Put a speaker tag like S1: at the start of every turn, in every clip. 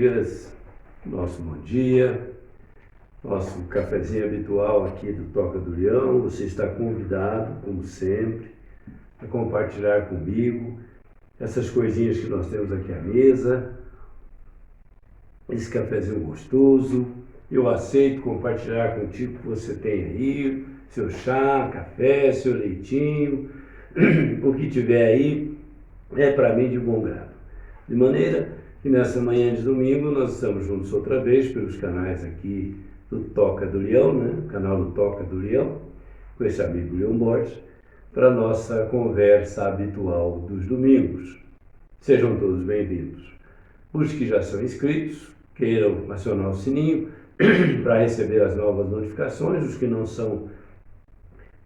S1: quintas-feiras, nosso bom dia, nosso cafezinho habitual aqui do Toca do Leão. Você está convidado, como sempre, a compartilhar comigo essas coisinhas que nós temos aqui à mesa, esse cafezinho gostoso. Eu aceito compartilhar contigo o que você tem aí, seu chá, café, seu leitinho, o que tiver aí é para mim de bom grado. De maneira que nessa manhã de domingo nós estamos juntos outra vez pelos canais aqui do Toca do Leão, né? O canal do Toca do Leão, com esse amigo Leão Borges, para a nossa conversa habitual dos domingos. Sejam todos bem-vindos. Os que já são inscritos, queiram acionar o sininho para receber as novas notificações. Os que não são,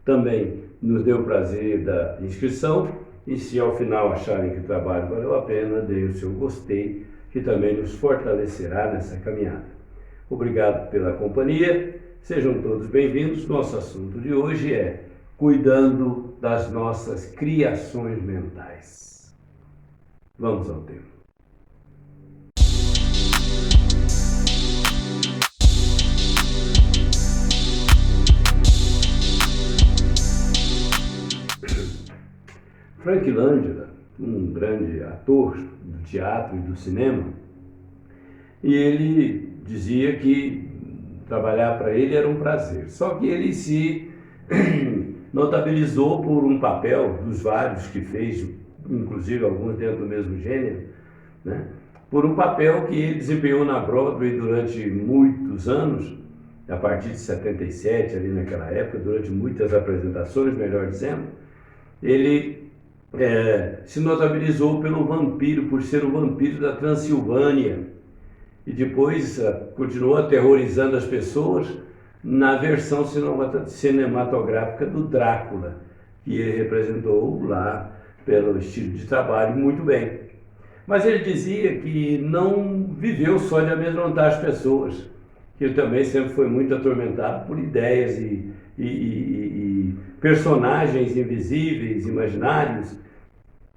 S1: também nos dê o prazer da inscrição. E se ao final acharem que o trabalho valeu a pena, deem o seu gostei, que também nos fortalecerá nessa caminhada. Obrigado pela companhia, sejam todos bem-vindos. Nosso assunto de hoje é cuidando das nossas criações mentais. Vamos ao tema. Frank Langella, um grande ator do teatro e do cinema, e ele dizia que trabalhar para ele era um prazer. Só que ele se notabilizou por um papel dos vários que fez, inclusive alguns dentro do mesmo gênero, né? Por um papel que ele desempenhou na Broadway durante muitos anos, a partir de 77, ali naquela época, durante muitas apresentações, melhor dizendo. Ele se notabilizou pelo vampiro, por ser o vampiro da Transilvânia, e depois continuou aterrorizando as pessoas na versão cinematográfica do Drácula, que ele representou lá pelo estilo de trabalho muito bem. Mas ele dizia que não viveu só de amedrontar as pessoas, que ele também sempre foi muito atormentado por ideias e personagens invisíveis, imaginários,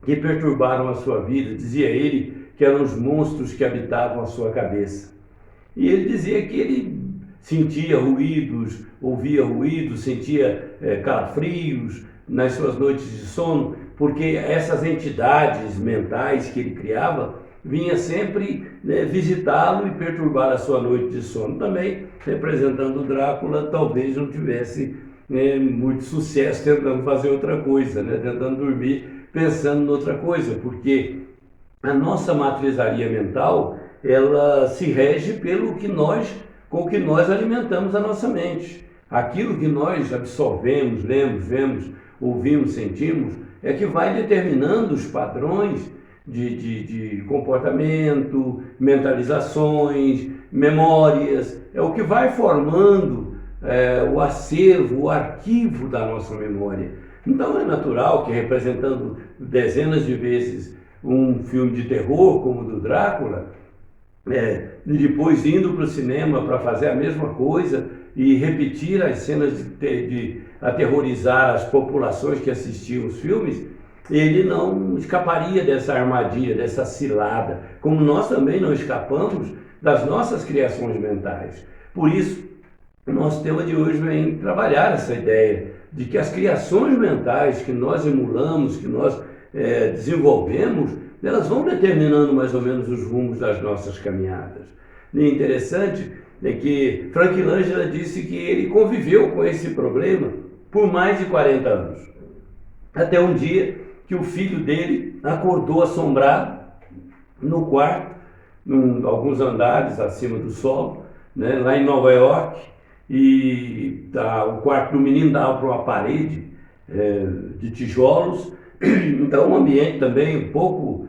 S1: que perturbaram a sua vida. Dizia ele que eram os monstros que habitavam a sua cabeça. E ele dizia que ele sentia ruídos, ouvia ruídos, sentia calafrios nas suas noites de sono, porque essas entidades mentais que ele criava vinha sempre visitá-lo e perturbar a sua noite de sono. Também, representando o Drácula, talvez não tivesse muito sucesso tentando fazer outra coisa, tentando dormir pensando em outra coisa, porque a nossa matrizaria mental, ela se rege com o que nós alimentamos a nossa mente. Aquilo que nós absorvemos, lemos, vemos, ouvimos, sentimos, é que vai determinando os padrões de comportamento, mentalizações, memórias, é o que vai formando o acervo, o arquivo da nossa memória. Então é natural que, representando dezenas de vezes um filme de terror como o do Drácula, e depois indo para o cinema para fazer a mesma coisa e repetir as cenas de aterrorizar as populações que assistiam os filmes, ele não escaparia dessa armadilha, dessa cilada, como nós também não escapamos das nossas criações mentais. Por isso, o nosso tema de hoje vem trabalhar essa ideia de que as criações mentais que nós emulamos, que nós desenvolvemos, elas vão determinando mais ou menos os rumos das nossas caminhadas. E interessante é que Frank Langella disse que ele conviveu com esse problema por mais de 40 anos. Até um dia que o filho dele acordou assombrado no quarto, alguns andares acima do solo, lá em Nova York, e o quarto do menino dava para uma parede de tijolos, então um ambiente também um pouco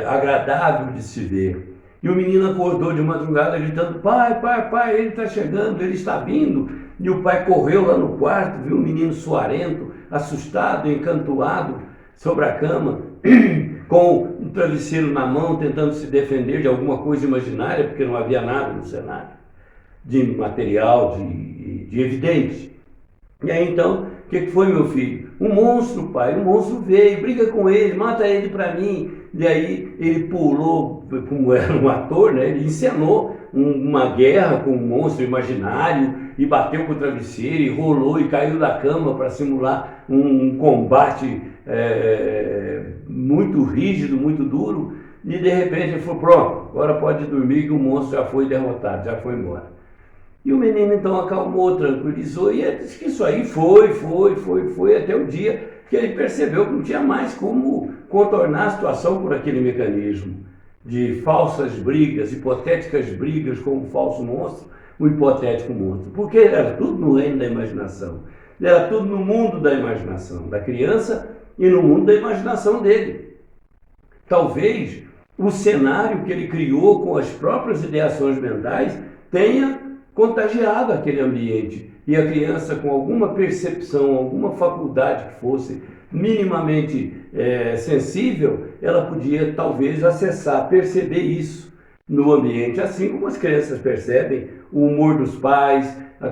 S1: agradável de se ver. E o menino acordou de madrugada gritando: pai, pai, pai, ele está chegando, ele está vindo. E o pai correu lá no quarto, viu o menino suarento, assustado, encantoado, sobre a cama, com um travesseiro na mão, tentando se defender de alguma coisa imaginária, porque não havia nada no cenário de material, de evidente. E aí então, o que foi, meu filho? Um monstro, pai, um monstro veio, briga com ele, mata ele para mim. E aí ele pulou, como era um ator, né? Ele encenou uma guerra com um monstro imaginário e bateu com o travesseiro e rolou e caiu da cama para simular um combate muito rígido, muito duro. E de repente ele falou, pronto, agora pode dormir que o monstro já foi derrotado, já foi embora. E o menino então acalmou, tranquilizou e ele disse que isso aí foi até o dia que ele percebeu que não tinha mais como contornar a situação por aquele mecanismo de falsas brigas, hipotéticas brigas com um falso monstro, um hipotético monstro. Porque era tudo no reino da imaginação, era tudo no mundo da imaginação da criança e no mundo da imaginação dele. Talvez o cenário que ele criou com as próprias ideações mentais tenha contagiado aquele ambiente e a criança com alguma percepção, alguma faculdade que fosse minimamente sensível, ela podia talvez acessar, perceber isso no ambiente, assim como as crianças percebem o humor dos pais, as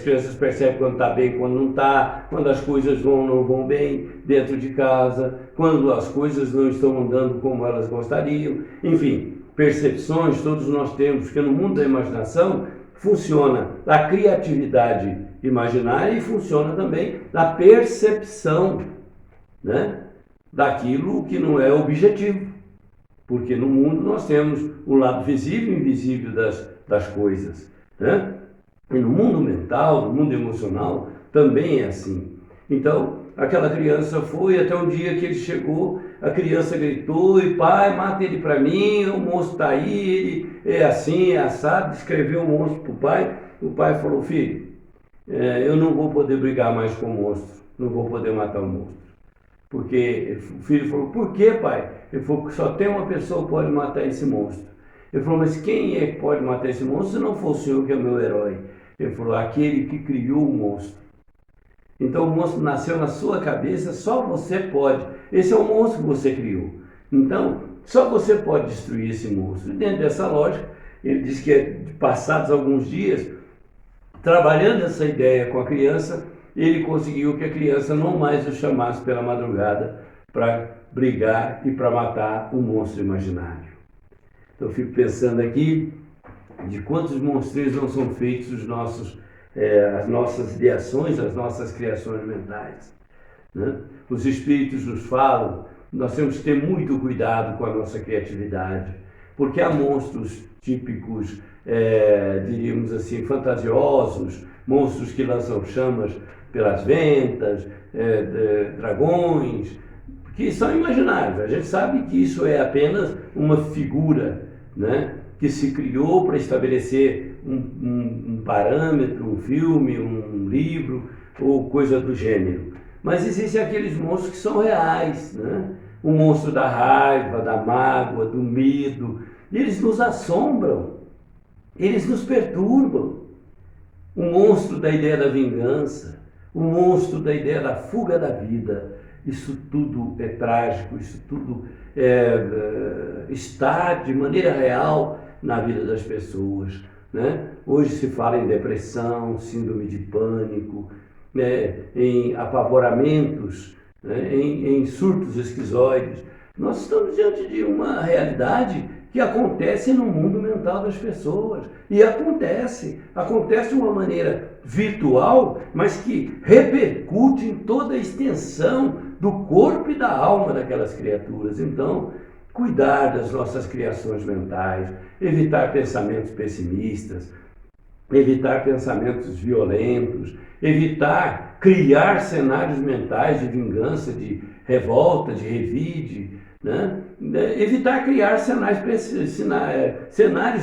S1: crianças percebem quando está bem, quando não está, quando as coisas não vão bem dentro de casa, quando as coisas não estão andando como elas gostariam, enfim, percepções todos nós temos, porque no mundo da imaginação funciona a criatividade imaginária e funciona também a percepção, né, daquilo que não é objetivo. Porque no mundo nós temos o lado visível e invisível das coisas, né? E no mundo mental, no mundo emocional, também é assim. Então, aquela criança foi até um dia que ele chegou, a criança gritou, e pai, mata ele para mim, o monstro está aí, ele é assim, é assado, descreveu o monstro para o pai. O pai falou, filho, eu não vou poder brigar mais com o monstro, não vou poder matar o monstro. Porque o filho falou, por que, pai? Ele falou, só tem uma pessoa que pode matar esse monstro. Ele falou, mas quem é que pode matar esse monstro se não for o senhor que é o meu herói? Ele falou, aquele que criou o monstro. Então o monstro nasceu na sua cabeça, só você pode. Esse é o monstro que você criou. Então, só você pode destruir esse monstro. E dentro dessa lógica, ele diz que passados alguns dias, trabalhando essa ideia com a criança, ele conseguiu que a criança não mais o chamasse pela madrugada para brigar e para matar um monstro imaginário. Então eu fico pensando aqui de quantos monstros não são feitos as nossas ideações, as nossas criações mentais, né? Os espíritos nos falam, nós temos que ter muito cuidado com a nossa criatividade, porque há monstros típicos, diríamos assim, fantasiosos, monstros que lançam chamas pelas ventas, dragões, que são imaginários. A gente sabe que isso é apenas uma figura, né, que se criou para estabelecer um parâmetro, um filme, um livro ou coisa do gênero. Mas existem aqueles monstros que são reais, né? O monstro da raiva, da mágoa, do medo. Eles nos assombram, eles nos perturbam. O monstro da ideia da vingança, o monstro da ideia da fuga da vida. Isso tudo é trágico, isso tudo está de maneira real na vida das pessoas, né? Hoje se fala em depressão, síndrome de pânico, né? Em apavoramentos, né? em surtos esquizoides. Nós estamos diante de uma realidade que acontece no mundo mental das pessoas. E acontece de uma maneira virtual, mas que repercute em toda a extensão do corpo e da alma daquelas criaturas. Então, cuidar das nossas criações mentais, evitar pensamentos pessimistas, evitar pensamentos violentos, evitar criar cenários mentais de vingança, de revolta, de revide, né? Evitar criar cenários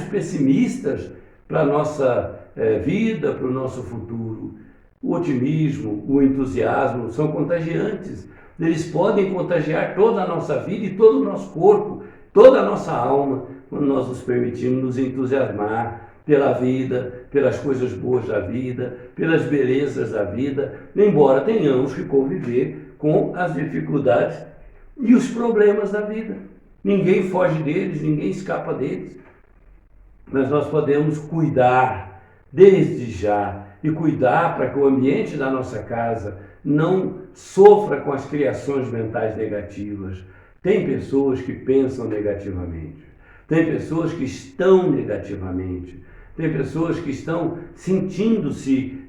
S1: pessimistas para a nossa vida, para o nosso futuro. O otimismo, o entusiasmo são contagiantes. Eles podem contagiar toda a nossa vida e todo o nosso corpo, toda a nossa alma, quando nós nos permitimos nos entusiasmar pela vida, pelas coisas boas da vida, pelas belezas da vida, embora tenhamos que conviver com as dificuldades e os problemas da vida. Ninguém foge deles, ninguém escapa deles, mas nós podemos cuidar desde já e cuidar para que o ambiente da nossa casa não sofra com as criações mentais negativas. Tem pessoas que pensam negativamente, tem pessoas que estão negativamente, tem pessoas que estão sentindo-se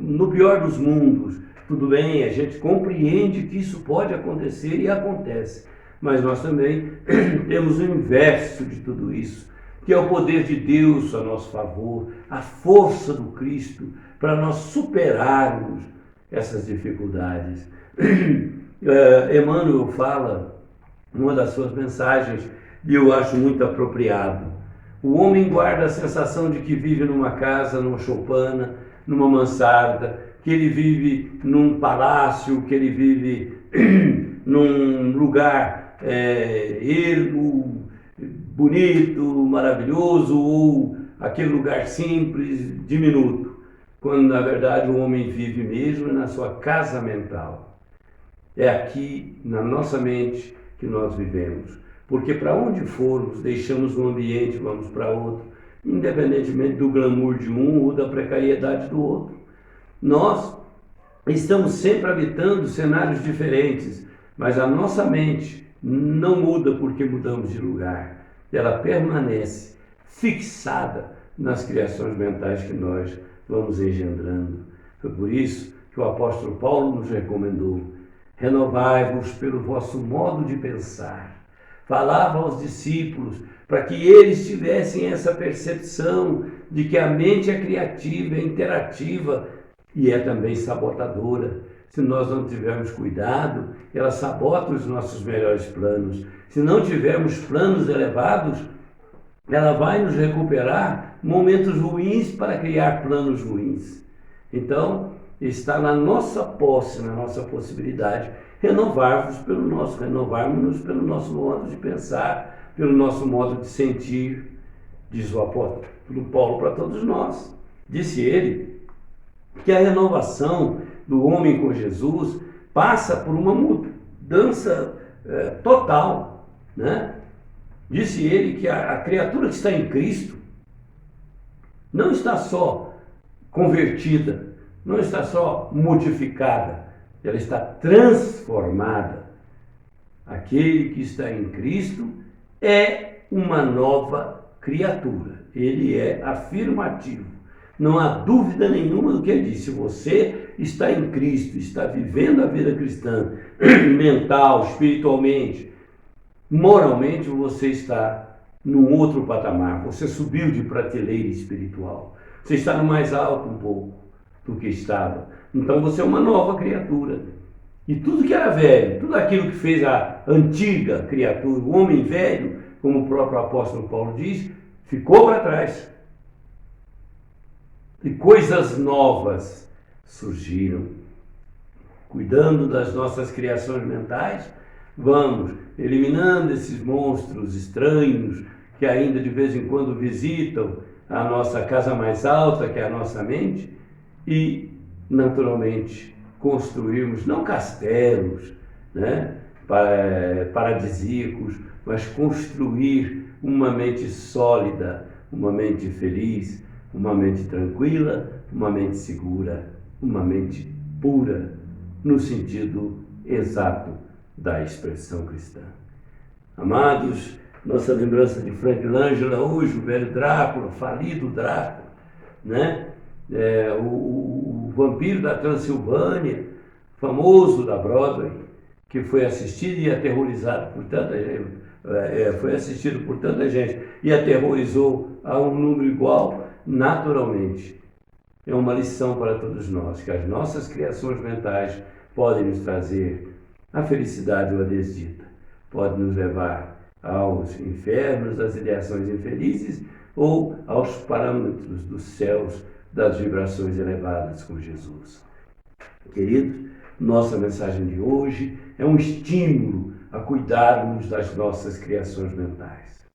S1: no pior dos mundos. Tudo bem, a gente compreende que isso pode acontecer e acontece, mas nós também temos o inverso de tudo isso, que é o poder de Deus a nosso favor, a força do Cristo para nós superarmos essas dificuldades. Emmanuel fala, numa das suas mensagens, e eu acho muito apropriado: o homem guarda a sensação de que vive numa casa, numa choupana, numa mansarda, que ele vive num palácio, que ele vive num lugar ermo, bonito, maravilhoso, ou aquele lugar simples, diminuto, quando na verdade o homem vive mesmo na sua casa mental. É aqui, na nossa mente, que nós vivemos. Porque para onde formos, deixamos um ambiente, vamos para outro, independentemente do glamour de um ou da precariedade do outro. Nós estamos sempre habitando cenários diferentes, mas a nossa mente não muda porque mudamos de lugar. Ela permanece fixada nas criações mentais que nós vamos engendrando. Foi por isso que o apóstolo Paulo nos recomendou: renovai-vos pelo vosso modo de pensar. Falava aos discípulos para que eles tivessem essa percepção de que a mente é criativa, é interativa e é também sabotadora. Se nós não tivermos cuidado, ela sabota os nossos melhores planos. Se não tivermos planos elevados, ela vai nos recuperar momentos ruins para criar planos ruins. Então, está na nossa posse, na nossa possibilidade, renovarmos pelo nosso modo de pensar, pelo nosso modo de sentir, diz o apóstolo Paulo para todos nós. Disse ele que a renovação do homem com Jesus passa por uma mudança total, né? Disse ele que a criatura que está em Cristo não está só convertida, não está só modificada, ela está transformada. Aquele que está em Cristo é uma nova criatura. Ele é afirmativo. Não há dúvida nenhuma do que ele disse. Se você está em Cristo, está vivendo a vida cristã, mental, espiritualmente, moralmente, você está num outro patamar. Você subiu de prateleira espiritual. Você está no mais alto um pouco do que estava. Então você é uma nova criatura. E tudo que era velho, tudo aquilo que fez a antiga criatura, o homem velho, como o próprio apóstolo Paulo diz, ficou para trás. E coisas novas surgiram. Cuidando das nossas criações mentais, vamos eliminando esses monstros estranhos que ainda de vez em quando visitam a nossa casa mais alta, que é a nossa mente, e naturalmente construirmos não castelos, né, paradisíacos, mas construir uma mente sólida, uma mente feliz, uma mente tranquila, uma mente segura, uma mente pura, no sentido exato da expressão cristã. Amados, nossa lembrança de Frank Langella hoje, o velho Drácula, falido Drácula, né? O vampiro da Transilvânia, famoso da Broadway, que foi assistido e aterrorizado por tanta gente, foi assistido por tanta gente e aterrorizou a um número igual. Naturalmente, é uma lição para todos nós, que as nossas criações mentais podem nos trazer a felicidade ou a desdita, podem nos levar aos infernos, às ideações infelizes ou aos parâmetros dos céus, das vibrações elevadas com Jesus. Queridos, nossa mensagem de hoje é um estímulo a cuidarmos das nossas criações mentais.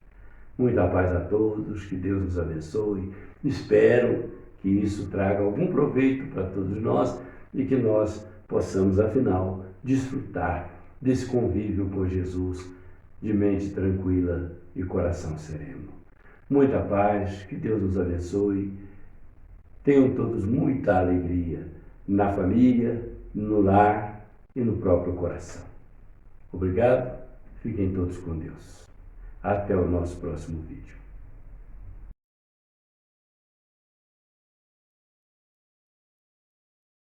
S1: Muita paz a todos, que Deus nos abençoe. Espero que isso traga algum proveito para todos nós e que nós possamos, afinal, desfrutar desse convívio com Jesus de mente tranquila e coração sereno. Muita paz, que Deus nos abençoe. Tenham todos muita alegria na família, no lar e no próprio coração. Obrigado, fiquem todos com Deus. Até o nosso próximo vídeo.